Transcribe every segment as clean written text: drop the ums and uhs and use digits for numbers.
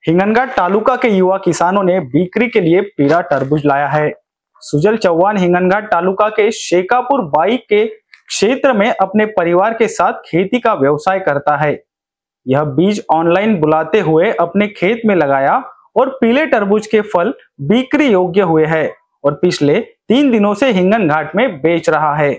हिंगनघाट तालुका के युवा किसानों ने बिक्री के लिए पीला तरबूज लाया है। सुजल चौहान हिंगनघाट तालुका के शेखापुर बाई के क्षेत्र में अपने परिवार के साथ खेती का व्यवसाय करता है। यह बीज ऑनलाइन बुलाते हुए अपने खेत में लगाया और पीले तरबूज के फल बिक्री योग्य हुए हैं और पिछले 3 दिनों से हिंगनघाट में बेच रहा है।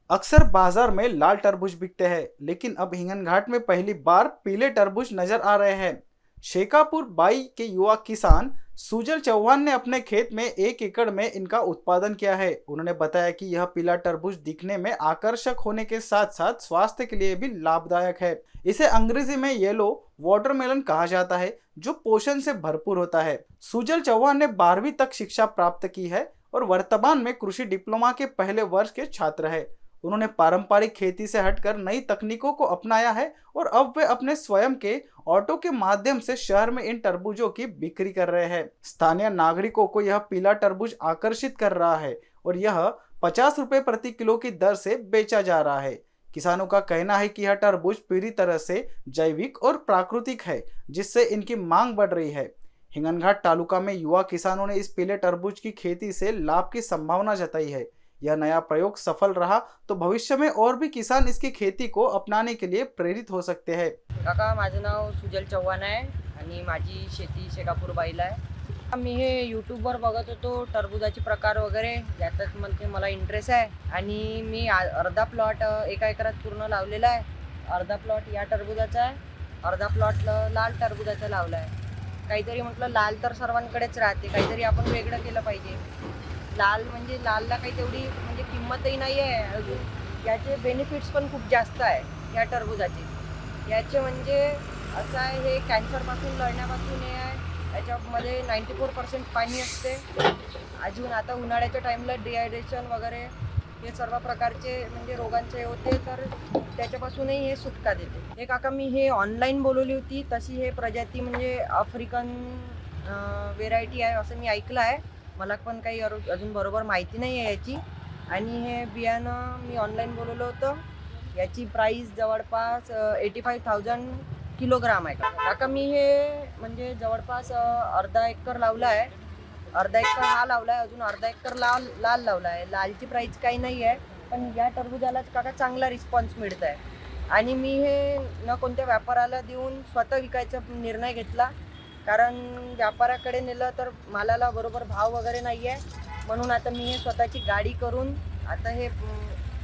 अक्सर बाजार में लाल तरबूज बिकते हैं, लेकिन अब हिंगनघाट में पहली बार पीले तरबूज नजर आ रहे हैं। शेखापुर बाई के युवा किसान सुजल चौहान ने अपने खेत में 1 एकड़ में इनका उत्पादन किया है। उन्होंने बताया कि यह पीला तरबूज दिखने में आकर्षक होने के साथ साथ स्वास्थ्य के लिए भी लाभदायक है। इसे अंग्रेजी में येलो वाटरमेलन कहा जाता है, जो पोषण से भरपूर होता है। सुजल चौहान ने 12वीं तक शिक्षा प्राप्त की है और वर्तमान में कृषि डिप्लोमा के पहले वर्ष के छात्र है। उन्होंने पारंपरिक खेती से हटकर नई तकनीकों को अपनाया है और अब वे अपने स्वयं के ऑटो के माध्यम से शहर में इन तरबूजों की बिक्री कर रहे हैं। स्थानीय नागरिकों को यह पीला तरबूज आकर्षित कर रहा है और यह 50 रुपए प्रति किलो की दर से बेचा जा रहा है। किसानों का कहना है कि यह तरबूज पूरी तरह से जैविक और प्राकृतिक है, जिससे इनकी मांग बढ़ रही है। हिंगनघाट तालुका में युवा किसानों ने इस पीले तरबूज की खेती से लाभ की संभावना जताई है। यह नया प्रयोग सफल रहा तो भविष्य में और भी किसान इसकी खेती को अपनाने के लिए प्रेरित हो सकते हैं। काका, माझं नाव सुजल चव्हाण आहे आणि माझी शेती शेखापूर बाईला आहे। मी हे यूट्यूबवर बघत होतो टरबूजाचे प्रकार वगैरे, याच्यात म्हणजे मला इंटरेस्ट आहे आणि मी अर्धा प्लॉट एका एकरात पूर्ण लावलेला आहे। अर्धा प्लॉट या टरबूजाचा आहे, अर्धा प्लॉट लाल टरबूजाचा लावला आहे। काहीतरी म्हटलं लाल तर सर्वांकडेच राहते, काहीतरी आपण वेगळं केलं पाहिजे। लाल म्हणजे लालला काही तेवढी म्हणजे किंमतही नाही आहे, अजून याचे बेनिफिट्स पण खूप जास्त आहे या टरबूजाचे। याचे म्हणजे असं आहे, हे कॅन्सरपासून लढण्यापासून हे आहे, याच्यामध्ये 94% पाणी असते। अजून आता उन्हाळ्याच्या टाईमला डिहायड्रेशन वगैरे हे सर्व प्रकारचे म्हणजे रोगांचे होते, तर त्याच्यापासूनही हे सुटका देते। हे काका, मी हे ऑनलाईन बोलवली होती, तशी हे प्रजाती म्हणजे आफ्रिकन व्हेरायटी आहे असं मी ऐकलं आहे। मला पण काही अजून बरोबर माहिती नाही आहे याची। आणि हे बियाणं मी ऑनलाईन बोलवलं होतं, याची प्राईस जवळपास 85,000 किलोग्राम आहे। काका, मी हे म्हणजे जवळपास अर्धा एकर लावला आहे। अर्धा एकर हा लावला आहे, अजून अर्धा एकर लाल लावला आहे। लालची प्राईस काही नाही आहे, पण या टरबूजालाच काका चांगला रिस्पॉन्स मिळत आहे। आणि मी हे न कोणत्या व्यापाराला देऊन स्वतः विकायचा निर्णय घेतला, कारण व्यापाराकडे नेलं तर मालाला बरोबर भाव वगैरे नाही आहे, म्हणून आता मी हे स्वतःची गाडी करून आता हे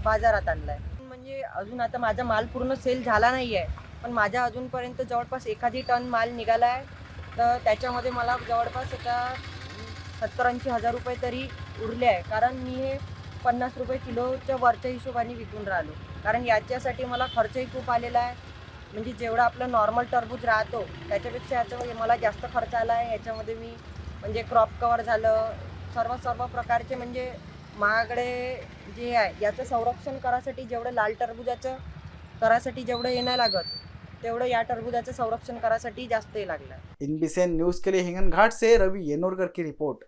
बाजारात आणलं आहे। म्हणजे अजून आता माझा माल पूर्ण सेल झाला नाही आहे, पण माझ्या अजूनपर्यंत जवळपास 1 टन माल निघाला आहे। तर त्याच्यामध्ये मला जवळपास आता 70-80 हजार रुपये तरी उरले आहे, कारण मी हे 50 रुपये किलोच्या वरच्या हिशोबाने विकून राहिलो, कारण याच्यासाठी मला खर्चही खूप आलेला आहे। म्हणजे जेवढा आपला नॉर्मल टरबूज राहतो त्याच्यापेक्षा याच्यामध्ये मला जास्त खर्च आला आहे। याच्यामध्ये मी म्हणजे क्रॉप कवर झालं, सर्व प्रकारचे म्हणजे महागडे जे आहे याचं संरक्षण करायसाठी जेवढं लाल टरबूजाचं करायसाठी जेवढं हे नाही लागत, तेवढं या टरबूजाचं संरक्षण करायसाठी जास्त हे लागलं। INBCN न्यूज़ के लिए हिंगनघाट से रवि येनोरकर की रिपोर्ट।